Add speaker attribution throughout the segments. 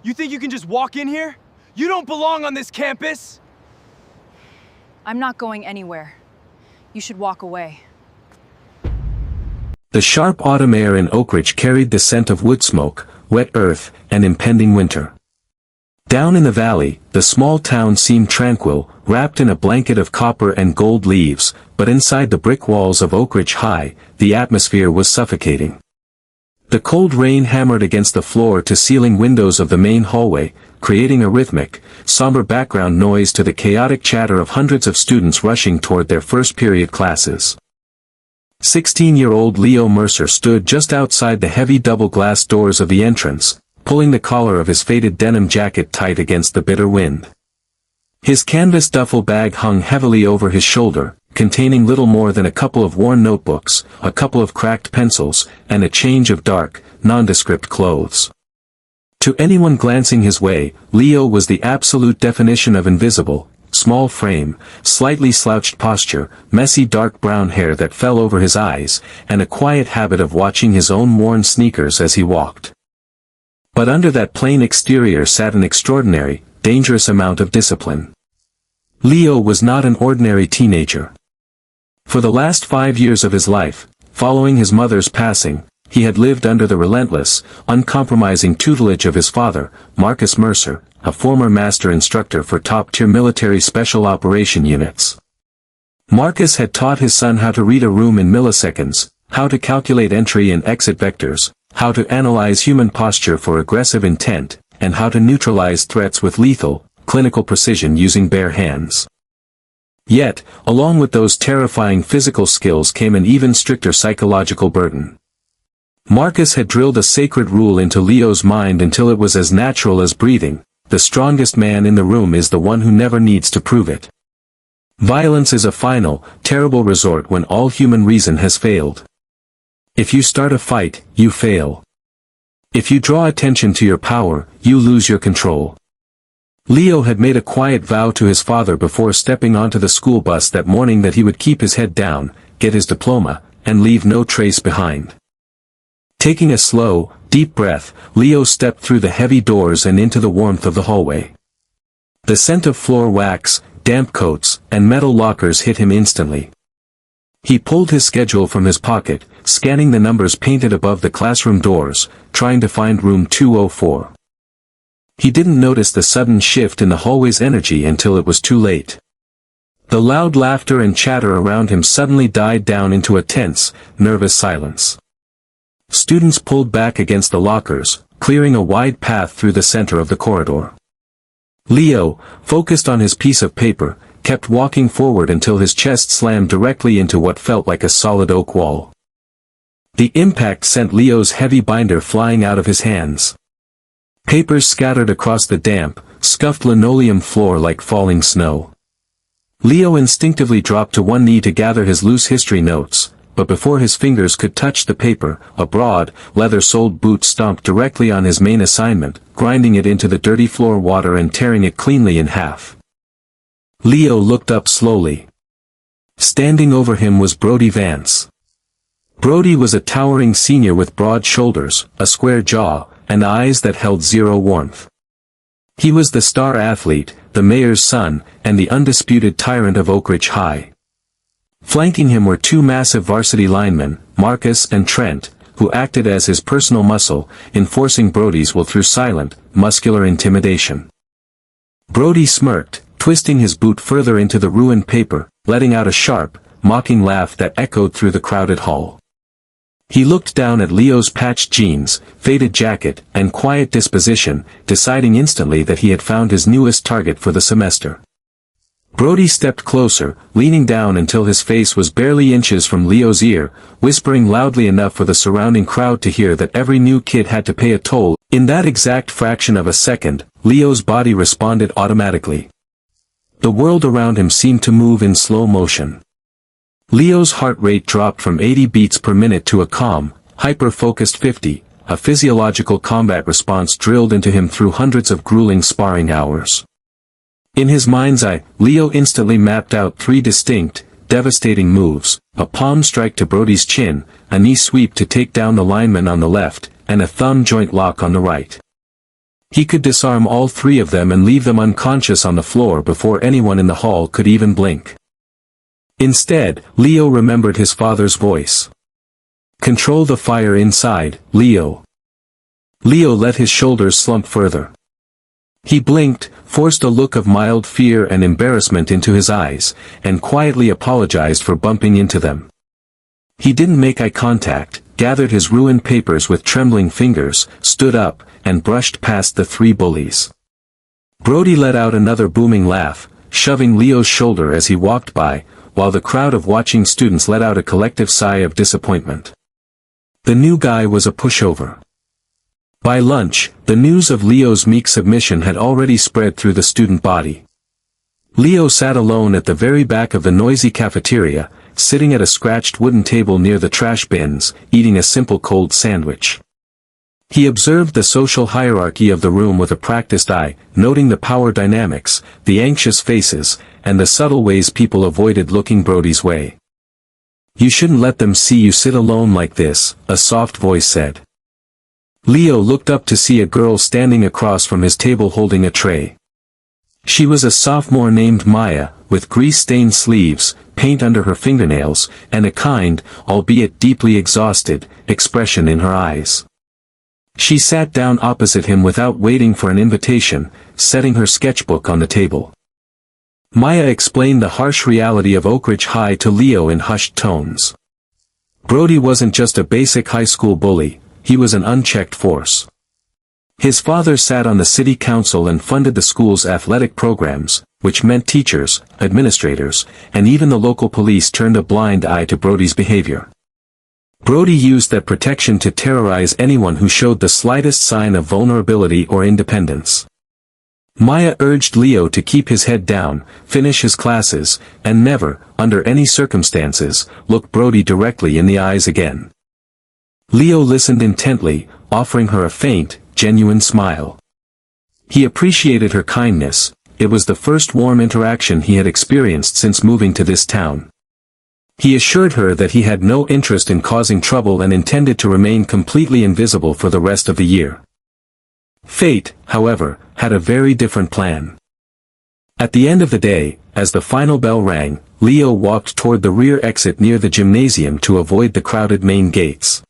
Speaker 1: You think you can just walk in here? You don't belong on this campus!
Speaker 2: I'm not going anywhere. You should walk away.
Speaker 3: The sharp autumn air in Oakidge carried the scent of wood smoke, wet earth, and impending winter. Down in the valley, the small town seemed tranquil, wrapped in a blanket of copper and gold leaves, but inside the brick walls of Oakidge High, the atmosphere was suffocating. The cold rain hammered against the floor-to-ceiling windows of the main hallway, creating a rhythmic, somber background noise to the chaotic chatter of hundreds of students rushing toward their first-period classes. 16-year-old Leo Mercer stood just outside the heavy double-glass doors of the entrance, pulling the collar of his faded denim jacket tight against the bitter wind. His canvas duffel bag hung heavily over his shoulder, containing little more than a couple of worn notebooks, a couple of cracked pencils, and a change of dark, nondescript clothes. To anyone glancing his way, Leo was the absolute definition of invisible: small frame, slightly slouched posture, messy dark brown hair that fell over his eyes, and a quiet habit of watching his own worn sneakers as he walked. But under that plain exterior sat an extraordinary, dangerous amount of discipline. Leo was not an ordinary teenager. For the last 5 years of his life, following his mother's passing, he had lived under the relentless, uncompromising tutelage of his father, Marcus Mercer, a former master instructor for top-tier military special operation units. Marcus had taught his son how to read a room in milliseconds, how to calculate entry and exit vectors, how to analyze human posture for aggressive intent, and how to neutralize threats with lethal, clinical precision using bare hands. Yet, along with those terrifying physical skills came an even stricter psychological burden. Marcus had drilled a sacred rule into Leo's mind until it was as natural as breathing: the strongest man in the room is the one who never needs to prove it. Violence is a final, terrible resort when all human reason has failed. If you start a fight, you fail. If you draw attention to your power, you lose your control. Leo had made a quiet vow to his father before stepping onto the school bus that morning that he would keep his head down, get his diploma, and leave no trace behind. Taking a slow, deep breath, Leo stepped through the heavy doors and into the warmth of the hallway. The scent of floor wax, damp coats, and metal lockers hit him instantly. He pulled his schedule from his pocket, scanning the numbers painted above the classroom doors, trying to find room 204. He didn't notice the sudden shift in the hallway's energy until it was too late. The loud laughter and chatter around him suddenly died down into a tense, nervous silence. Students pulled back against the lockers, clearing a wide path through the center of the corridor. Leo, focused on his piece of paper, kept walking forward until his chest slammed directly into what felt like a solid oak wall. The impact sent Leo's heavy binder flying out of his hands. Papers scattered across the damp, scuffed linoleum floor like falling snow. Leo instinctively dropped to one knee to gather his loose history notes, but before his fingers could touch the paper, a broad, leather-soled boot stomped directly on his main assignment, grinding it into the dirty floor water and tearing it cleanly in half. Leo looked up slowly. Standing over him was Brody Vance. Brody was a towering senior with broad shoulders, a square jaw, and eyes that held zero warmth. He was the star athlete, the mayor's son, and the undisputed tyrant of Oakidge High. Flanking him were two massive varsity linemen, Marcus and Trent, who acted as his personal muscle, enforcing Brody's will through silent, muscular intimidation. Brody smirked, twisting his boot further into the ruined paper, letting out a sharp, mocking laugh that echoed through the crowded hall. He looked down at Leo's patched jeans, faded jacket, and quiet disposition, deciding instantly that he had found his newest target for the semester. Brody stepped closer, leaning down until his face was barely inches from Leo's ear, whispering loudly enough for the surrounding crowd to hear that every new kid had to pay a toll. In that exact fraction of a second, Leo's body responded automatically. The world around him seemed to move in slow motion. Leo's heart rate dropped from 80 beats per minute to a calm, hyper-focused 50, a physiological combat response drilled into him through hundreds of grueling sparring hours. In his mind's eye, Leo instantly mapped out 3 distinct, devastating moves: a palm strike to Brody's chin, a knee sweep to take down the lineman on the left, and a thumb joint lock on the right. He could disarm all three of them and leave them unconscious on the floor before anyone in the hall could even blink. Instead, Leo remembered his father's voice. "Control the fire inside, Leo." Leo let his shoulders slump further. He blinked, forced a look of mild fear and embarrassment into his eyes, and quietly apologized for bumping into them. He didn't make eye contact, gathered his ruined papers with trembling fingers, stood up, and brushed past the three bullies. Brody let out another booming laugh, shoving Leo's shoulder as he walked by, while the crowd of watching students let out a collective sigh of disappointment. The new guy was a pushover. By lunch, the news of Leo's meek submission had already spread through the student body. Leo sat alone at the very back of the noisy cafeteria, sitting at a scratched wooden table near the trash bins, eating a simple cold sandwich. He observed the social hierarchy of the room with a practiced eye, noting the power dynamics, the anxious faces, and the subtle ways people avoided looking Brody's way. "You shouldn't let them see you sit alone like this," a soft voice said. Leo looked up to see a girl standing across from his table holding a tray. She was a sophomore named Maya, with grease-stained sleeves, paint under her fingernails, and a kind, albeit deeply exhausted, expression in her eyes. She sat down opposite him without waiting for an invitation, setting her sketchbook on the table. Maya explained the harsh reality of Oakidge High to Leo in hushed tones. Brody wasn't just a basic high school bully, he was an unchecked force. His father sat on the city council and funded the school's athletic programs, which meant teachers, administrators, and even the local police turned a blind eye to Brody's behavior. Brody used that protection to terrorize anyone who showed the slightest sign of vulnerability or independence. Maya urged Leo to keep his head down, finish his classes, and never, under any circumstances, look Brody directly in the eyes again. Leo listened intently, offering her a faint, genuine smile. He appreciated her kindness. It was the first warm interaction he had experienced since moving to this town. He assured her that he had no interest in causing trouble and intended to remain completely invisible for the rest of the year. Fate, however, had a very different plan. At the end of the day, as the final bell rang, Leo walked toward the rear exit near the gymnasium to avoid the crowded main gates.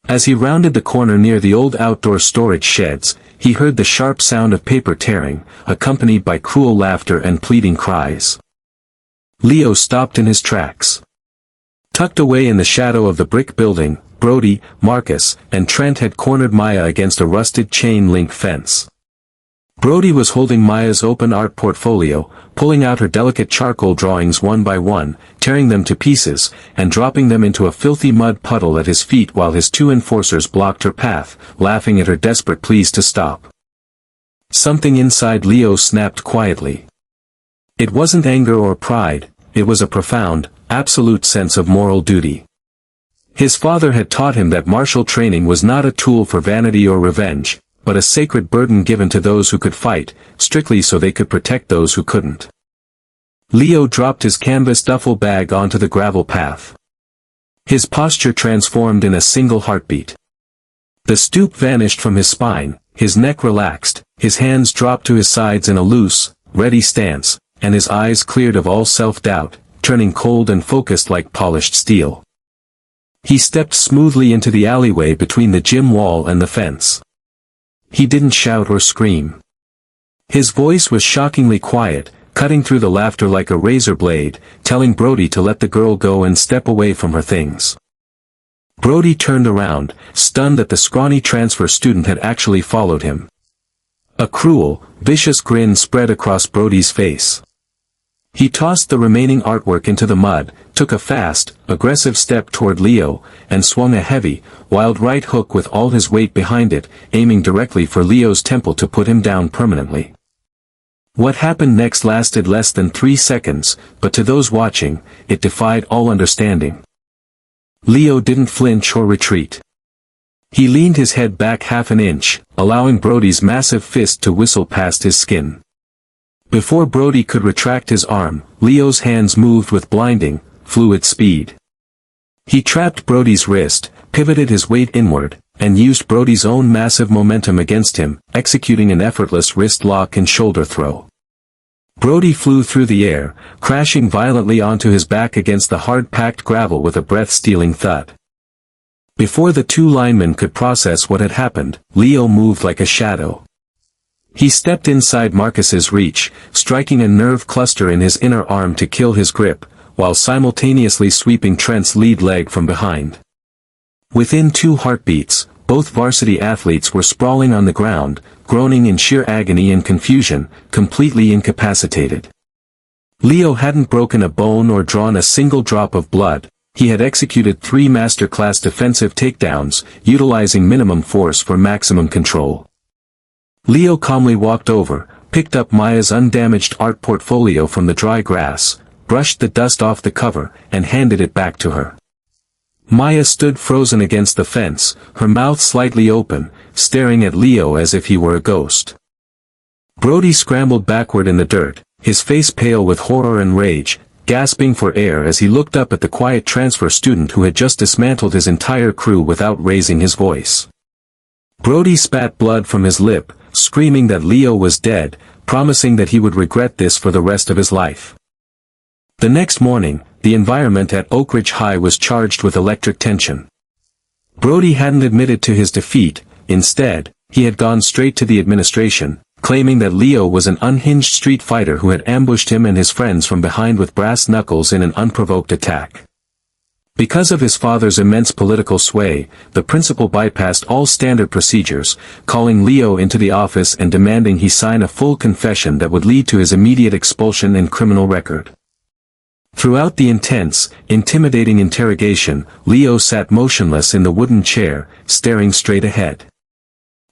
Speaker 3: As he rounded the corner near the old outdoor storage sheds, he heard the sharp sound of paper tearing, accompanied by cruel laughter and pleading cries. Leo stopped in his tracks. Tucked away in the shadow of the brick building, Brody, Marcus, and Trent had cornered Maya against a rusted chain-link fence. Brody was holding Maya's open art portfolio, pulling out her delicate charcoal drawings one by one, tearing them to pieces, and dropping them into a filthy mud puddle at his feet while his two enforcers blocked her path, laughing at her desperate pleas to stop. Something inside Leo snapped quietly. It wasn't anger or pride, it was a profound, absolute sense of moral duty. His father had taught him that martial training was not a tool for vanity or revenge, but a sacred burden given to those who could fight, strictly so they could protect those who couldn't. Leo dropped his canvas duffel bag onto the gravel path. His posture transformed in a single heartbeat. The stoop vanished from his spine, his neck relaxed, his hands dropped to his sides in a loose, ready stance, and his eyes cleared of all self-doubt, turning cold and focused like polished steel. He stepped smoothly into the alleyway between the gym wall and the fence. He didn't shout or scream. His voice was shockingly quiet, cutting through the laughter like a razor blade, telling Brody to let the girl go and step away from her things. Brody turned around, stunned that the scrawny transfer student had actually followed him. A cruel, vicious grin spread across Brody's face. He tossed the remaining artwork into the mud, took a fast, aggressive step toward Leo, and swung a heavy, wild right hook with all his weight behind it, aiming directly for Leo's temple to put him down permanently. What happened next lasted less than 3 seconds, but to those watching, it defied all understanding. Leo didn't flinch or retreat. He leaned his head back half an inch, allowing Brody's massive fist to whistle past his skin. Before Brody could retract his arm, Leo's hands moved with blinding, fluid speed. He trapped Brody's wrist, pivoted his weight inward, and used Brody's own massive momentum against him, executing an effortless wrist lock and shoulder throw. Brody flew through the air, crashing violently onto his back against the hard-packed gravel with a breath-stealing thud. Before the two linemen could process what had happened, Leo moved like a shadow. He stepped inside Marcus's reach, striking a nerve cluster in his inner arm to kill his grip, while simultaneously sweeping Trent's lead leg from behind. Within 2 heartbeats, both varsity athletes were sprawling on the ground, groaning in sheer agony and confusion, completely incapacitated. Leo hadn't broken a bone or drawn a single drop of blood. He had executed 3 masterclass defensive takedowns, utilizing minimum force for maximum control. Leo calmly walked over, picked up Maya's undamaged art portfolio from the dry grass, brushed the dust off the cover, and handed it back to her. Maya stood frozen against the fence, her mouth slightly open, staring at Leo as if he were a ghost. Brody scrambled backward in the dirt, his face pale with horror and rage, gasping for air as he looked up at the quiet transfer student who had just dismantled his entire crew without raising his voice. Brody spat blood from his lip, screaming that Leo was dead, promising that he would regret this for the rest of his life. The next morning, the environment at Oakidge High was charged with electric tension. Brody hadn't admitted to his defeat. Instead, he had gone straight to the administration, claiming that Leo was an unhinged street fighter who had ambushed him and his friends from behind with brass knuckles in an unprovoked attack. Because of his father's immense political sway, the principal bypassed all standard procedures, calling Leo into the office and demanding he sign a full confession that would lead to his immediate expulsion and criminal record. Throughout the intense, intimidating interrogation, Leo sat motionless in the wooden chair, staring straight ahead.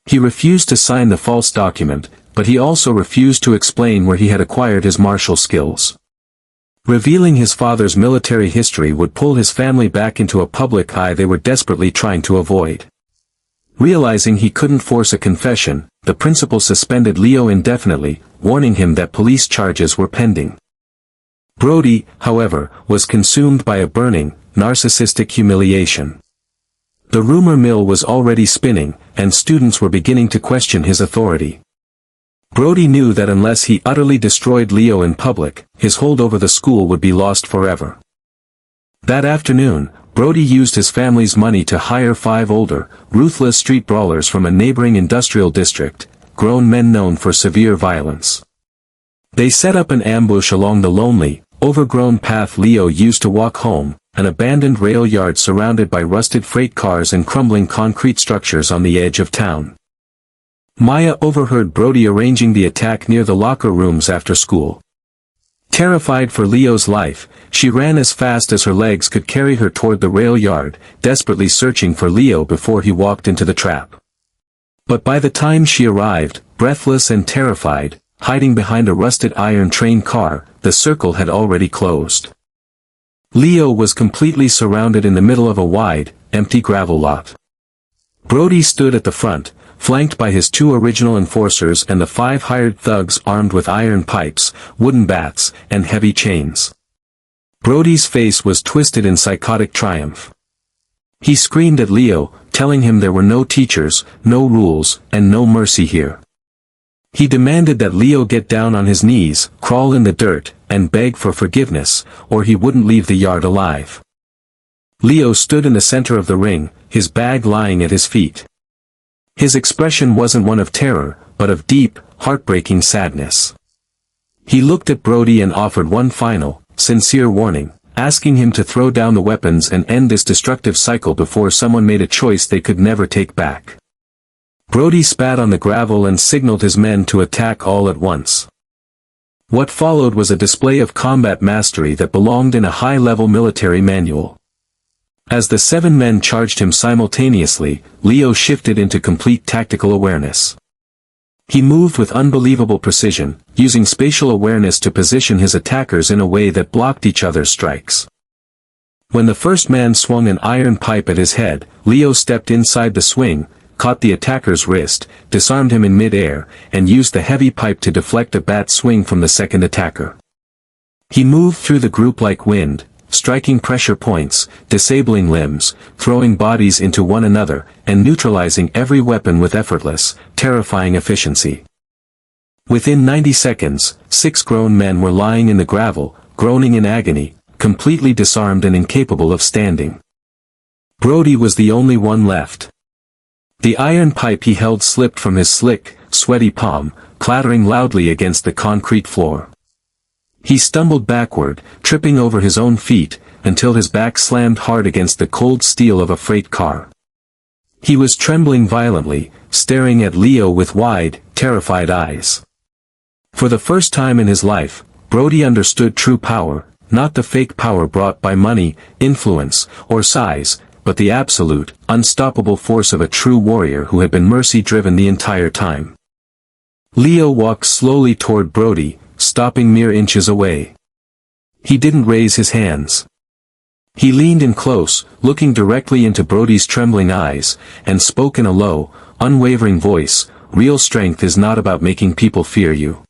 Speaker 3: He refused to sign the false document, but he also refused to explain where he had acquired his martial skills. Revealing his father's military history would pull his family back into a public eye they were desperately trying to avoid. Realizing he couldn't force a confession, the principal suspended Leo indefinitely, warning him that police charges were pending. Brody, however, was consumed by a burning, narcissistic humiliation. The rumor mill was already spinning, and students were beginning to question his authority. Brody knew that unless he utterly destroyed Leo in public, his hold over the school would be lost forever. That afternoon, Brody used his family's money to hire 5 older, ruthless street brawlers from a neighboring industrial district, grown men known for severe violence. They set up an ambush along the lonely, overgrown path Leo used to walk home, an abandoned rail yard surrounded by rusted freight cars and crumbling concrete structures on the edge of town. Maya overheard Brody arranging the attack near the locker rooms after school. Terrified for Leo's life, she ran as fast as her legs could carry her toward the rail yard, desperately searching for Leo before he walked into the trap. But by the time she arrived, breathless and terrified, hiding behind a rusted iron train car, the circle had already closed. Leo was completely surrounded in the middle of a wide, empty gravel lot. Brody stood at the front, flanked by his 2 original enforcers and the 5 hired thugs armed with iron pipes, wooden bats, and heavy chains. Brody's face was twisted in psychotic triumph. He screamed at Leo, telling him there were no teachers, no rules, and no mercy here. He demanded that Leo get down on his knees, crawl in the dirt, and beg for forgiveness, or he wouldn't leave the yard alive. Leo stood in the center of the ring, his bag lying at his feet. His expression wasn't one of terror, but of deep, heartbreaking sadness. He looked at Brody and offered one final, sincere warning, asking him to throw down the weapons and end this destructive cycle before someone made a choice they could never take back. Brody spat on the gravel and signaled his men to attack all at once. What followed was a display of combat mastery that belonged in a high-level military manual. As the 7 men charged him simultaneously, Leo shifted into complete tactical awareness. He moved with unbelievable precision, using spatial awareness to position his attackers in a way that blocked each other's strikes. When the first man swung an iron pipe at his head, Leo stepped inside the swing, caught the attacker's wrist, disarmed him in mid-air, and used the heavy pipe to deflect a bat swing from the second attacker. He moved through the group like wind, striking pressure points, disabling limbs, throwing bodies into one another, and neutralizing every weapon with effortless, terrifying efficiency. Within 90 seconds, 6 grown men were lying in the gravel, groaning in agony, completely disarmed and incapable of standing. Brody was the only one left. The iron pipe he held slipped from his slick, sweaty palm, clattering loudly against the concrete floor. He stumbled backward, tripping over his own feet, until his back slammed hard against the cold steel of a freight car. He was trembling violently, staring at Leo with wide, terrified eyes. For the first time in his life, Brody understood true power, not the fake power brought by money, influence, or size, but the absolute, unstoppable force of a true warrior who had been mercy-driven the entire time. Leo walked slowly toward Brody, stopping mere inches away. He didn't raise his hands. He leaned in close, looking directly into Brody's trembling eyes, and spoke in a low, unwavering voice, "Real strength is not about making people fear you.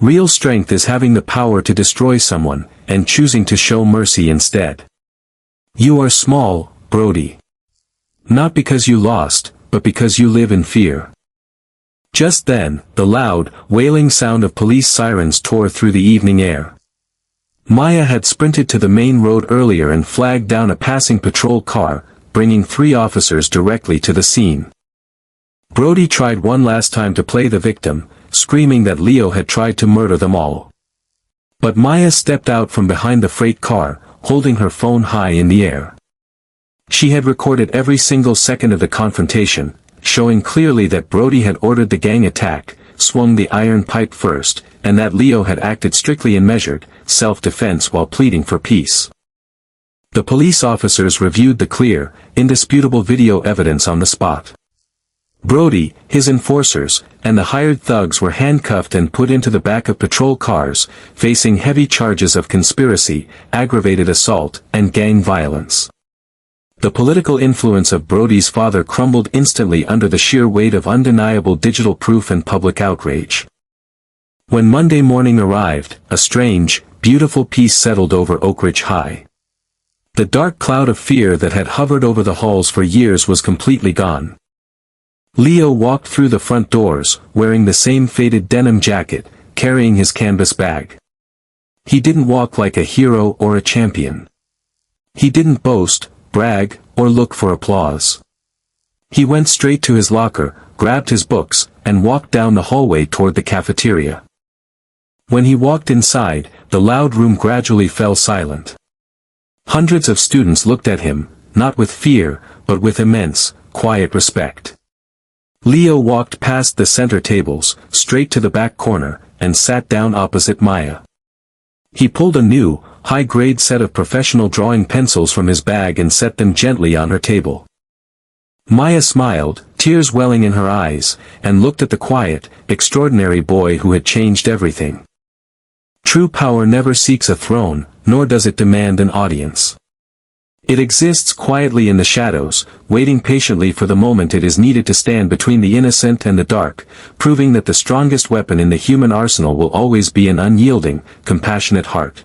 Speaker 3: Real strength is having the power to destroy someone, and choosing to show mercy instead. You are small, Brody. Not because you lost, but because you live in fear." Just then, the loud, wailing sound of police sirens tore through the evening air. Maya had sprinted to the main road earlier and flagged down a passing patrol car, bringing 3 officers directly to the scene. Brody tried one last time to play the victim, screaming that Leo had tried to murder them all. But Maya stepped out from behind the freight car, holding her phone high in the air. She had recorded every single second of the confrontation, showing clearly that Brody had ordered the gang attack, swung the iron pipe first, and that Leo had acted strictly in measured, self-defense while pleading for peace. The police officers reviewed the clear, indisputable video evidence on the spot. Brody, his enforcers, and the hired thugs were handcuffed and put into the back of patrol cars, facing heavy charges of conspiracy, aggravated assault, and gang violence. The political influence of Brody's father crumbled instantly under the sheer weight of undeniable digital proof and public outrage. When Monday morning arrived, a strange, beautiful peace settled over Oakidge High. The dark cloud of fear that had hovered over the halls for years was completely gone. Leo walked through the front doors, wearing the same faded denim jacket, carrying his canvas bag. He didn't walk like a hero or a champion. He didn't boast, brag, or look for applause. He went straight to his locker, grabbed his books, and walked down the hallway toward the cafeteria. When he walked inside, the loud room gradually fell silent. Hundreds of students looked at him, not with fear, but with immense, quiet respect. Leo walked past the center tables, straight to the back corner, and sat down opposite Maya. He pulled a new, high-grade set of professional drawing pencils from his bag and set them gently on her table. Maya smiled, tears welling in her eyes, and looked at the quiet, extraordinary boy who had changed everything. True power never seeks a throne, nor does it demand an audience. It exists quietly in the shadows, waiting patiently for the moment it is needed to stand between the innocent and the dark, proving that the strongest weapon in the human arsenal will always be an unyielding, compassionate heart.